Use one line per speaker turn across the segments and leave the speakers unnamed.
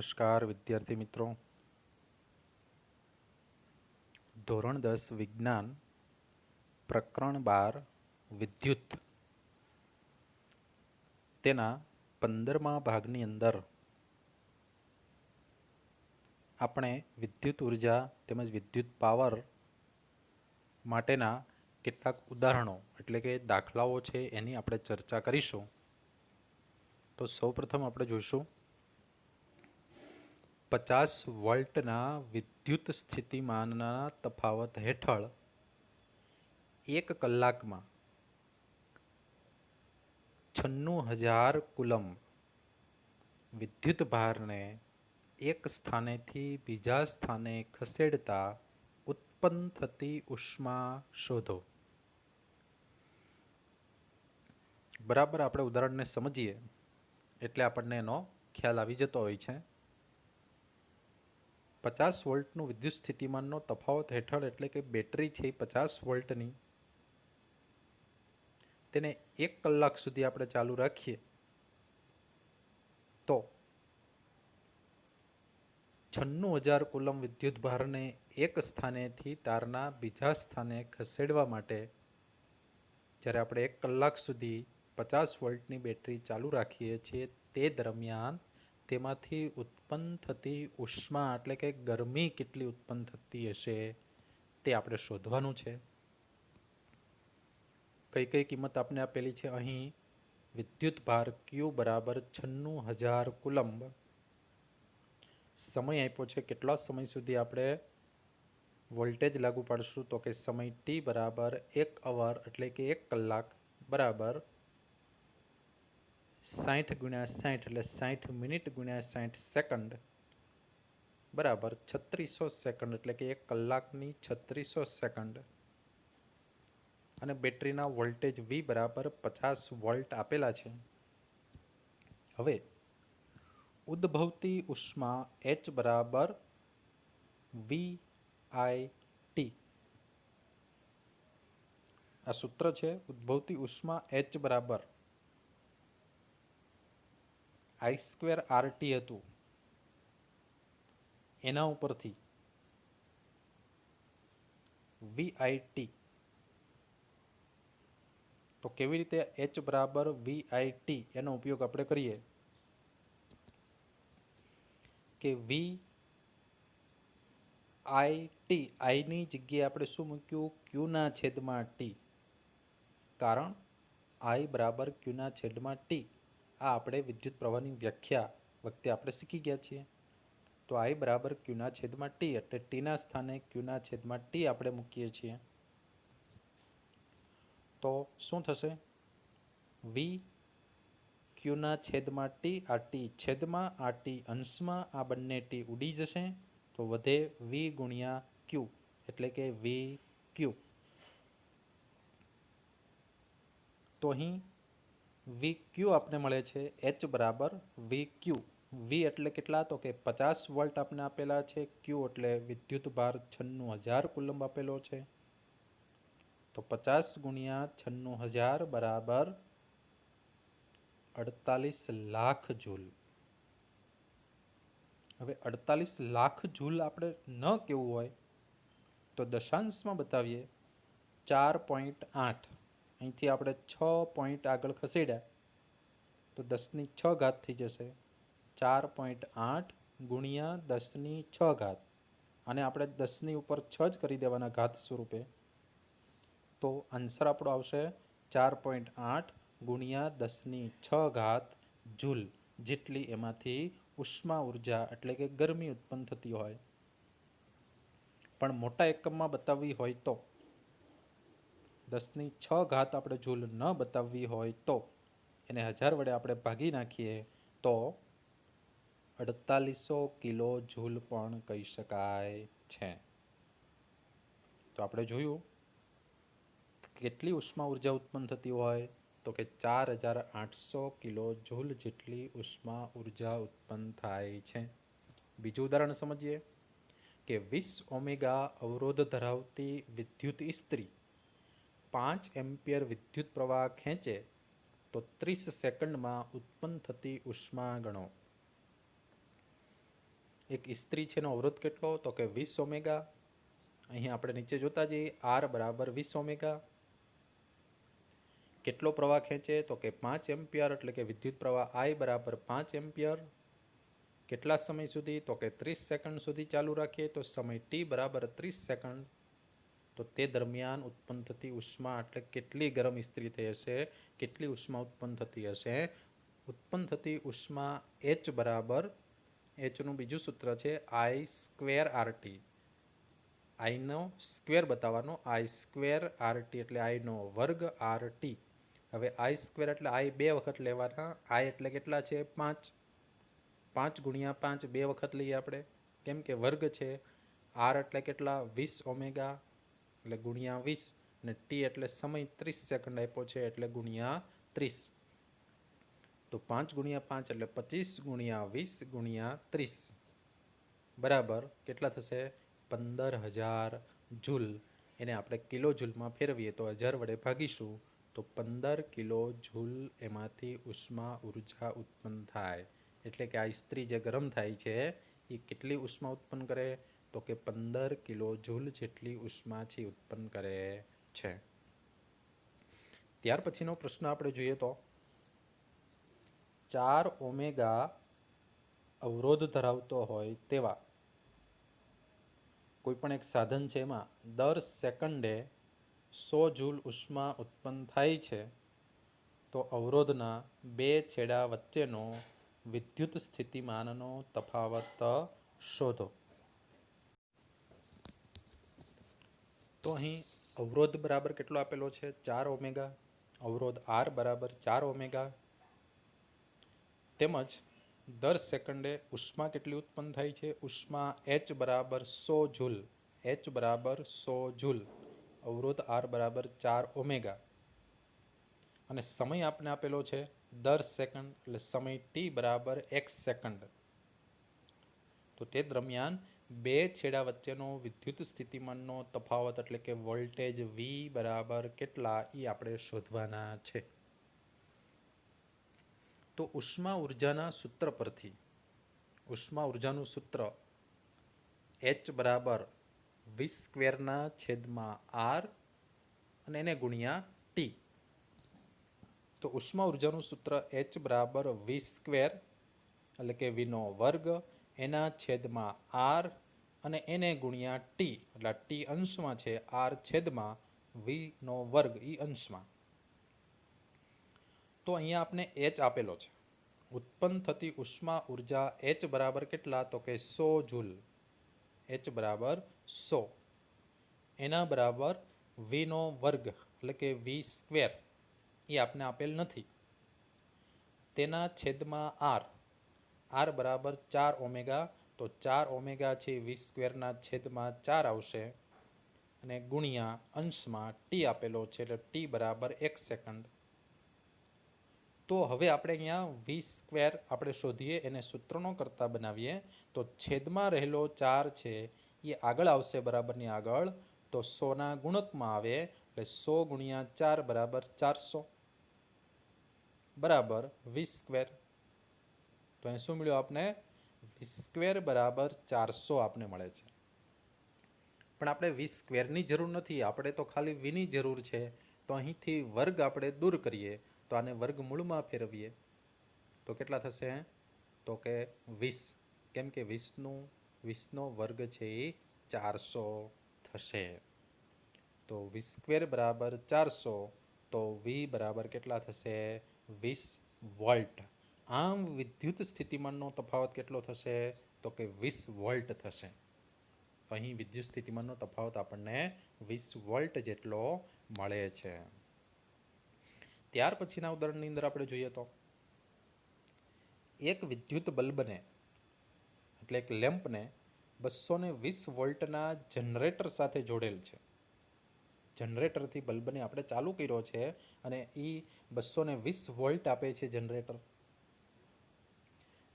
નમસ્કાર વિદ્યાર્થી મિત્રો. ધોરણ 10 વિજ્ઞાન પ્રકરણ 12 વિદ્યુત તેના 15મા ભાગની અંદર આપણે વિદ્યુત ઉર્જા તેમજ વિદ્યુત પાવર માટેના કેટલાક ઉદાહરણો એટલે કે દાખલાઓ છે એની આપણે ચર્ચા કરીશું. તો સૌપ્રથમ આપણે જોઈશું 50 વોલ્ટના વિદ્યુત સ્થિતિમાનના તફાવત હેઠળ 1 કલાકમાં 96,000 કુલમ્બ વિદ્યુત ભારને એક સ્થાનેથી બીજા સ્થાને ખસેડતા ઉત્પન્ન થતી ઉષ્મા શોધો. બરાબર આપણે ઉદાહરણને સમજીએ એટલે આપણને એનો ખ્યાલ આવી જતો હોય છે. 50 વોલ્ટનું વિદ્યુત સ્થિતિમાનનો તફાવત હેઠળ એટલે કે બેટરી છે 50 વોલ્ટની, તેને 1 કલાક સુધી આપણે ચાલુ રાખીએ તો 96,000 કુલમ વિદ્યુત ભારને એક સ્થાનેથી તારના બીજા સ્થાને ખસેડવા માટે જ્યારે આપણે 1 કલાક સુધી 50 વોલ્ટની બેટરી ચાલુ રાખીએ છીએ તે દરમિયાન તેમાંથી ઉત્પન્ન થતી ઉષ્મા એટલે કે ગરમી કેટલી ઉત્પન્ન થતી હશે તે આપણે શોધવાનું છે. કઈ કઈ કિંમત આપણે આપેલી છે? અહીં વિદ્યુત ભાર Q બરાબર 96,000 કુલંબ, સમય આપ્યો છે કેટલા સમય સુધી આપણે વોલ્ટેજ લાગુ પાડશું તો કે સમય T બરાબર 1 અવર એટલે કે 1 કલાક બરાબર 60 ગુણ્યા 60 એટલે 60 મિનિટ ગુણ્યા 60 સેકન્ડ બરાબર 3600 સેકન્ડ એટલે કે 1 કલાકની 3600 સેકન્ડ. અને બેટરીના વોલ્ટેજ V બરાબર 50 વોલ્ટ આપેલા છે. હવે ઉદ્ભવતી ઉષ્મા H બરાબર VIT, આ સૂત્ર છે. ઉદ્ભવતી ઉષ્મા H બરાબર I²RT હતું, એના ઉપરથી VIT. તો કેવી રીતે H બરાબર VIT એનો ઉપયોગ આપણે કરીએ કે VIT I ની જગ્યાએ આપણે શું મૂક્યું? Q ના છેદમાં T, કારણ I બરાબર Q ના છેદમાં T. આ આપણે વિદ્યુત પ્રવાહની વ્યાખ્યા વખતે આપણે શીખી ગયા છીએ. તો I બરાબર Q ના છેદમાં T એટલે T ના સ્થાને Q ના છેદમાં T આપણે મૂકીએ છીએ. તો શું થશે? V Q ના છેદમાં T, આ T છેદમાં, આ T અંશમાં, આ બંને T ઉડી જશે તો વધે V ગુણ્યા Q એટલે કે VQ. તો અહીં VQ આપને મળે છે H બરાબર VQ. V એટલે કેટલા? તો કે 50 વોલ્ટ આપને આપેલા છે. Q એટલે વિદ્યુત ભાર 96,000 કુલંબ આપેલો છે. તો 50 ગુણ્યા 96,000 બરાબર 48 લાખ જૂલ. હવે 48 લાખ જૂલ આપણે ન કેવું હોય તો દશાંશમાં બતાવીએ 4.8. અહીંથી આપણે 6 પોઈન્ટ આગળ ખસેડ્યા તો 10⁶ ઘાત થઈ જશે. 4.8 ગુણ્યા 10⁶ ઘાત, અને આપણે 10 ઉપર 6 જ કરી દેવાના ઘાત સ્વરૂપે. તો આન્સર આપણો આવશે 4.8 ગુણ્યા 10⁶ ઘાત જૂલ જેટલી એમાંથી ઉષ્મા ઉર્જા એટલે કે ગરમી ઉત્પન્ન થતી હોય. પણ મોટા એકમમાં બતાવવી હોય તો 10⁶ ઘાત આપણે જૂલ ન બતાવવી હોય તો એને 1000 વડે આપણે ભાગી નાખીએ તો 4800 કિલો જૂલ પણ કહી શકાય છે. તો આપણે જોયું કેટલી ઉષ્મા ઉર્જા ઉત્પન્ન થતી હોય તો કે 4800 કિલો જૂલ જેટલી ઉષ્મા ઉર્જા ઉત્પન્ન થાય છે. બીજું ઉદાહરણ સમજીએ કે 20 ઓમેગા અવરોધ ધરાવતી વિદ્યુત ઇસ્ત્રી 5 એમ્પિયર વિદ્યુત પ્રવાહ ખેંચે તો 30 સેકન્ડમાં ઉત્પન્ન થતી ઉષ્મા ગણો. એક ઇસ્ત્રી છે એનો અવરોધ કેટલો? તો કે 20 ઓમેગા. અહીં આપણે નીચે જોતા જઈએ, આર બરાબર 20 ઓમેગા. કેટલો પ્રવાહ ખેંચે? તો કે 5 એમ્પિયર, એટલે કે વિદ્યુત પ્રવાહ I બરાબર 5 એમ્પિયર. કેટલા સમય સુધી? તો કે 30 સેકન્ડ સુધી ચાલુ રાખીએ તો સમય t બરાબર 30 સેકન્ડ. તો તે દરમિયાન ઉત્પન્ન થતી ઉષ્મા, એટલે કેટલી ગરમ ઇસ્ત્રી થઈ હશે, કેટલી ઉષ્મા ઉત્પન્ન થતી હશે? ઉત્પન્ન થતી ઉષ્મા H બરાબર, Hનું બીજું સૂત્ર છે I સ્ક્વેર RT. આઈનો સ્ક્વેર બતાવવાનો, I સ્ક્વેર RT એટલે આઈનો વર્ગ RT. હવે I સ્ક્વેર એટલે I બે વખત લેવાના. I એટલે કેટલા છે? 5. 5 ગુણ્યા 5 બે વખત લઈએ આપણે, કેમ કે વર્ગ છે. R એટલે કેટલા? 20 ઓમેગા, એટલે ગુણ્યા 20. અને T એટલે સમય 30 સેકન્ડ આપ્યો છે, એટલે ગુણ્યા 30. તો 5 ગુણ્યા 5 એટલે 25 ગુણ્યા 20 ગુણ્યા 30 બરાબર કેટલા થશે? 15,000 જૂલ. એને આપણે કિલો જૂલમાં ફેરવીએ તો 1000 વડે ભાગીશું તો 15 કિલો જૂલ એમાંથી ઉષ્મા ઉર્જા ઉત્પન્ન થાય. એટલે કે આ ઇસ્ત્રી જે ગરમ થાય છે એ કેટલી ઉષ્મા ઉત્પન્ન કરે? તો કે 15 કિલો જૂલ જેટલી ઉષ્મા છે ઉત્પન્ન કરે છે. ત્યાર પછીનો પ્રશ્ન આપણે જોઈએ તો 4 ઓમેગા અવરોધ ધરાવતો હોય તેવા કોઈ પણ એક સાધન છે એમાં દર સેકન્ડે 100 જૂલ ઉષ્મા ઉત્પન્ન થાય છે, તો અવરોધના બે છેડા વચ્ચેનો વિદ્યુત સ્થિતિમાનનો તફાવત શોધો. તો અહીં અવરોધ બરાબર કેટલો આપેલો છે? 4 ઓમેગા. અવરોધ R બરાબર 4 ઓમેગા. તેમજ દર સેકન્ડે ઉષ્મા કેટલી ઉત્પન્ન થાય છે? ઉષ્મા H બરાબર 100 જૂલ. H બરાબર 100 જૂલ. અવરોધ R બરાબર 4 ઓમેગા. અને સમય આપને આપેલો છે દર સેકન્ડ, એટલે સમય T બરાબર 1 સેકન્ડ. તો તે દરમિયાન બે છેડા વચ્ચેનો વિદ્યુત સ્થિતિમાનનો તફાવત, એટલે કે વોલ્ટેજ V બરાબર કેટલા, એ આપણે શોધવાના છે. તો ઉષ્મા ઉર્જાના સૂત્ર પરથી ઉષ્મા ઉર્જાનું સૂત્ર H બરાબર 20 સ્ક્વેરના છેદમાં R અને એને ગુણ્યા T. તો ઉષ્મા ઉર્જાનું સૂત્ર H બરાબર 20 સ્ક્વેર એટલે કે V નો વર્ગ એના છેદમાં R અને એને ગુણ્યા T, એટલે T અંશમાં છે, R છેદમાં V નો વર્ગ એ અંશમાં. તો અહીંયા આપણે H આપેલો છે. ઉત્પન્ન થતી ઉષ્મા ઉર્જા H બરાબર કેટલા? તો કે 100 જૂલ. H બરાબર 100. એના બરાબર V નો વર્ગ એટલે કે V સ્ક્વેર એ આપને આપેલ નથી. તેના છેદમાં R. R બરાબર 4 ઓમેગા. તો 4 ઓમેગા છે 20 સ્ક્વેરના છેદમાં 4 આવશે અને ગુણ્યા અંશમાં T આપેલો છે, એટલે T બરાબર 1 સેકન્ડ. તો હવે આપણે અહીંયા 20 સ્ક્વેર આપણે શોધીએ, એને સૂત્રનો કરતા બનાવીએ તો છેદમાં રહેલો 4 છે એ આગળ આવશે બરાબરની આગળ, તો 100ના ગુણકમાં આવે, એટલે 100 ગુણ્યા 4 બરાબર 400 બરાબર 20 સ્ક્વેર. તો અહીં શું મળ્યું આપને? 20 સ્ક્વેર બરાબર 400 આપને મળે છે. પણ આપણે 20 સ્ક્વેરની જરૂર નથી, આપણે તો ખાલી વીની જરૂર છે. તો અહીંથી વર્ગ આપણે દૂર કરીએ તો આને વર્ગમૂળમાં ફેરવીએ તો કેટલા થશે? તો કે 20. કેમ કે 20નો વર્ગ છે એ 400 થશે. તો 20 સ્ક્વેર બરાબર 400. તો V બરાબર કેટલા થશે? 20 વોલ્ટ. આમ વિદ્યુત સ્થિતિમાનનો તફાવત કેટલો થશે? તો કે 20 વોલ્ટ થશે. અહીં વિદ્યુત સ્થિતિમાનનો તફાવત આપણને 20 વોલ્ટ જેટલો મળે છે. ત્યાર પછીના ઉદાહરણની અંદર આપણે જોઈએ તો એક વિદ્યુત બલ્બને એટલે એક લેમ્પને 220 વોલ્ટના જનરેટર સાથે જોડેલ છે. જનરેટરથી બલ્બને આપણે ચાલુ કર્યો છે અને એ 220 વોલ્ટ આપે છે જનરેટર.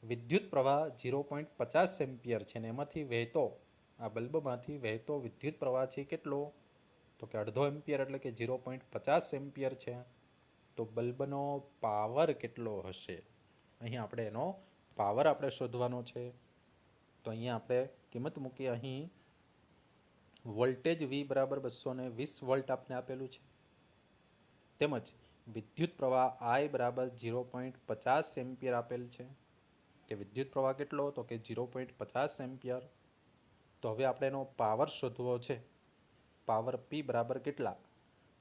વિદ્યુત પ્રવાહ 0.50 એમ્પિયર છે અને એમાંથી વહેતો, આ બલ્બમાંથી વહેતો વિદ્યુત પ્રવાહ છે કેટલો? તો કે અડધો એમ્પિયર, એટલે કે 0.50 એમ્પિયર છે. તો બલ્બનો પાવર કેટલો હશે? અહીં આપણે એનો પાવર આપણે શોધવાનો છે. તો અહીંયા આપણે કિંમત મૂકીએ. અહીં વોલ્ટેજ V બરાબર 220 વોલ્ટ આપને આપેલું છે, તેમજ વિદ્યુત પ્રવાહ I બરાબર 0.50 એમ્પિયર આપેલ છે. કે વિદ્યુત પ્રવાહ કેટલો? તો કે 0.50 એમ્પિયર. તો હવે આપણે એનો પાવર શોધવો છે. પાવર P બરાબર કેટલા?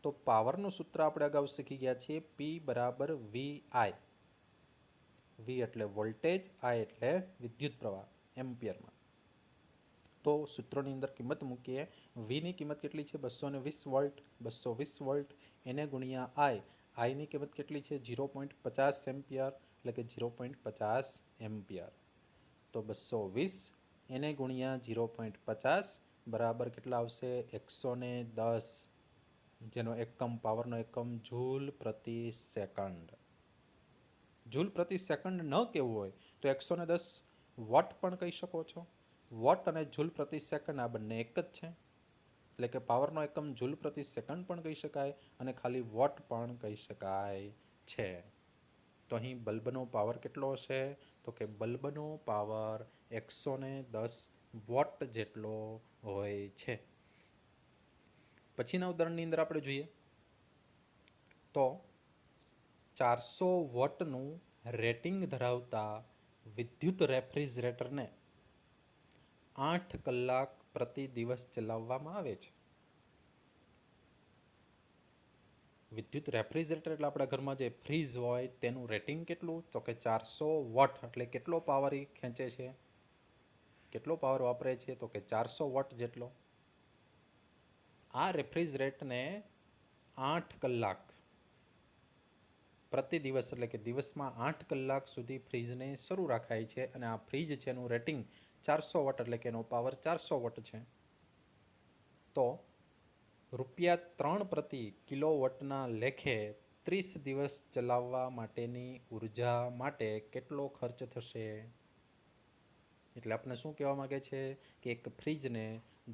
તો પાવરનું સૂત્ર આપણે અગાઉ શીખી ગયા છીએ, P બરાબર VI. V એટલે વોલ્ટેજ, I એટલે વિદ્યુત પ્રવાહ એમ્પિયરમાં. તો સૂત્રોની અંદર કિંમત મૂકીએ. Vની કિંમત કેટલી છે? 220 વોલ્ટ. 220 વોલ્ટ એને ગુણ્યા I ની કિંમત કેટલી છે? 0.50 એમ્પિયર, એટલે કે 0.50 એમ્પિયર. તો 220 એને ગુણ્યા 0.50 બરાબર કેટલા આવશે? 110, જેનો એકમ, પાવરનો એકમ જૂલ પ્રતિ સેકન્ડ. જૂલ પ્રતિ સેકન્ડ ન કહેવું હોય તો 110 વોટ પણ કહી શકો છો. વોટ અને જૂલ પ્રતિ સેકન્ડ આ બંને એક જ છે, એટલે કે પાવરનો એકમ જૂલ પ્રતિ સેકન્ડ પણ કહી શકાય અને ખાલી વોટ પણ કહી શકાય છે. તો અહીં બલ્બનો પાવર કેટલો હશે? તો કે બલ્બનો પાવર 110 વોટ જેટલો હોય છે. પછીના ઉદાહરણની અંદર આપણે જોઈએ તો 400 વોટનું રેટિંગ ધરાવતા વિદ્યુત રેફ્રિજરેટરને 8 કલાક પ્રતિ દિવસ ચલાવવામાં આવે છે. વિદ્યુત રેફ્રિજરેટર એટલે આપણા ઘરમાં જે ફ્રીજ હોય તેનું રેટિંગ કેટલું? તો કે 400 વોટ. એટલે કેટલો પાવર એ ખેંચે છે? કેટલો પાવર વાપરે છે? તો કે 400 વોટ જેટલો. આ રેફ્રિજરેટરને 8 કલાક પ્રતિ દિવસ, એટલે કે દિવસમાં 8 કલાક સુધી ફ્રીજને શરૂ રાખાય છે અને આ ફ્રીજ છે એનું રેટિંગ 400 વોટ, એટલે કે એનો પાવર 400 વોટ છે. તો ₹3 પ્રતિ કિલોવોટના લેખે 30 દિવસ ચલાવવા માટેની ઉર્જા માટે કેટલો ખર્ચ થશે? એટલે આપણે શું કહેવા માંગે છે કે એક ફ્રીજને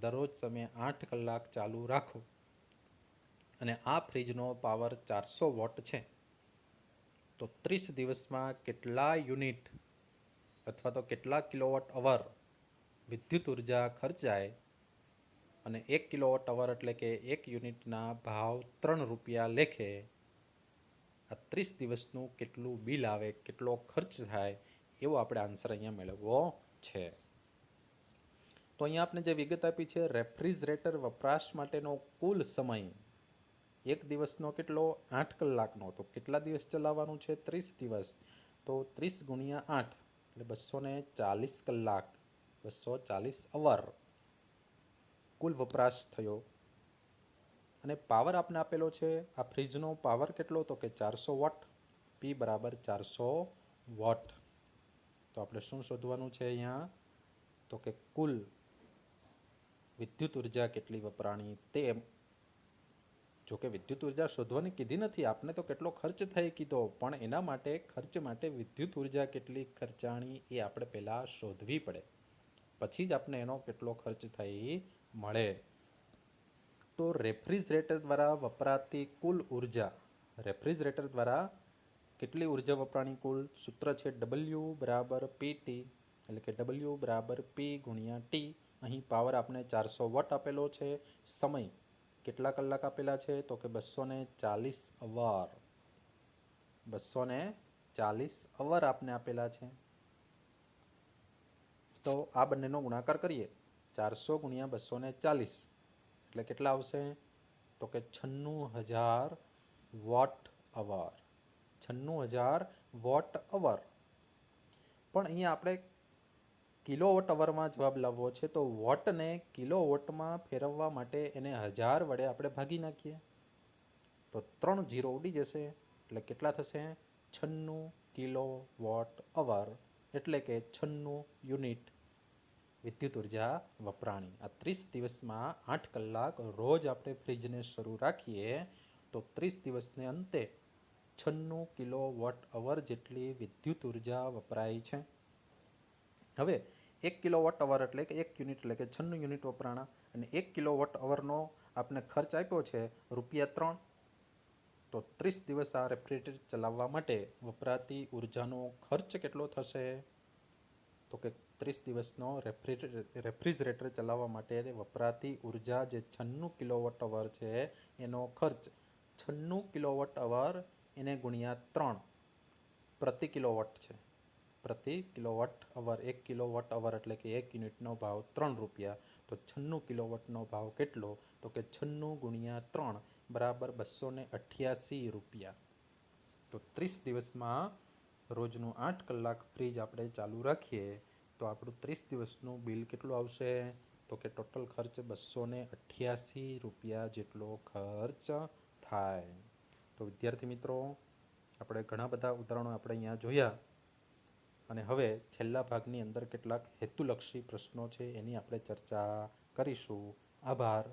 દરરોજ તમે 8 કલાક ચાલુ રાખો અને આ ફ્રીજનો પાવર 400 વોટ છે, તો 30 દિવસમાં કેટલા યુનિટ અથવા તો કેટલા કિલોવોટ અવર વિદ્યુત ઉર્જા ખર્ચાય, અને 1 કિલોવોટ અવર એટલે કે 1 યુનિટના ભાવ ₹3 લેખે આ 30 દિવસનું કેટલું બિલ આવે, કેટલો ખર્ચ થાય, એવો આપણે આન્સર અહીંયા મેળવવો છે. તો અહીંયા આપણે જે વિગત આપી છે, રેફ્રિજરેટર વપરાશ માટેનો કુલ સમય એક દિવસનો કેટલો? 8 કલાકનો. તો કેટલા દિવસ ચલાવવાનું છે? 30 દિવસ. તો 30 ગુણ્યા 8 એટલે 240 કલાક, 240 અવર કુલ વપરાશ થયો. અને પાવર આપને આપેલો છે, આ ફ્રીજનો પાવર કેટલો? તો કે 400 વોટ. P બરાબર 400 વોટ. તો આપણે શું શોધવાનું છે અહીંયા? તો કે કુલ વિદ્યુત ઉર્જા કેટલી વપરાણી તે. જો કે વિદ્યુત ઉર્જા શોધવાની કીધી નથી આપને, તો કેટલો ખર્ચ થઈ કીધો, પણ એના માટે ખર્ચ માટે વિદ્યુત ઉર્જા કેટલી ખર્ચાણી એ આપણે પહેલાં શોધવી પડે, પછી જ આપણે એનો કેટલો ખર્ચ થઈ મળે. તો રેફ્રિજરેટર દ્વારા વપરાતી કુલ ઉર્જા, રેફ્રિજરેટર દ્વારા કેટલી ઉર્જા વપરાણી કુલ? સૂત્ર છે W બરાબર PT, એટલે કે W બરાબર P ગુણ્યા T. અહીં પાવર આપણે 400 વોટ આપેલો છે. સમય કેટલા કલાક આપેલા છે? તો કે 240 અવર. 240 અવર આપને આપેલા છે. તો આ બંનેનો ગુણાકાર કરીએ, 400 ગુણ્યા 240 એટલે કેટલા આવશે? તો કે 96,000 વોટ અવર. 96,000 watt hour. પણ અહીંયા આપણે કિલોવોટ અવરમાં જવાબ લાવવો છે, તો વોટને કિલોવોટમાં ફેરવવા માટે એને 1000 વડે આપણે ભાગી નાખીએ, તો 3 0 ઉડી જશે, એટલે કેટલા થશે? 96 કિલોવોટ અવર, એટલે કે 96 યુનિટ વિદ્યુત ઉર્જા વપરાણી. આ 30 દિવસમાં 8 કલાક રોજ આપણે ફ્રીજને શરૂ રાખીએ તો 30 દિવસને અંતે 96 કિલોવોટ અવર જેટલી વિદ્યુત ઉર્જા વપરાય છે. હવે 1 કિલોવોટ અવર એટલે કે 1 યુનિટ, એટલે કે 96 યુનિટ વપરાણા, અને 1 કિલોવોટ અવરનો આપણે ખર્ચ આપ્યો છે ₹3. તો 30 દિવસ આ રેફ્રિજરેટર ચલાવવા માટે વપરાતી ઉર્જાનો ખર્ચ કેટલો થશે? તો કે 30 દિવસનો રેફ્રિજરેટર ચલાવવા માટે વપરાતી ઉર્જા જે 96 કિલોવોટ અવર છે એનો ખર્ચ 96 કિલોવોટ અવર એને ગુણ્યા 3 પ્રતિ કિલોવોટ છે. પ્રતિ કિલોવોટ અવર, 1 કિલોવોટ અવર એટલે કે 1 યુનિટનો ભાવ 3 રૂપિયા. તો 96 કિલોવોટનો ભાવ કેટલો? તો કે 96 ગુણ્યા 3 બરાબર 288 રૂપિયા. તો 30 દિવસમાં રોજનું 8 કલાક ફ્રીજ આપણે ચાલુ રાખીએ તો આપણું 30 દિવસનું બિલ કેટલું આવશે? તો કે ટોટલ ખર્ચ 288 રૂપિયા જેટલો ખર્ચ થાય. તો વિદ્યાર્થી મિત્રો, આપણે ઘણા બધા ઉદાહરણો આપણે અહીંયા જોયા અને હવે છેલ્લા ભાગની અંદર કેટલાક હેતુલક્ષી પ્રશ્નો છે એની આપણે ચર્ચા કરીશું. આભાર.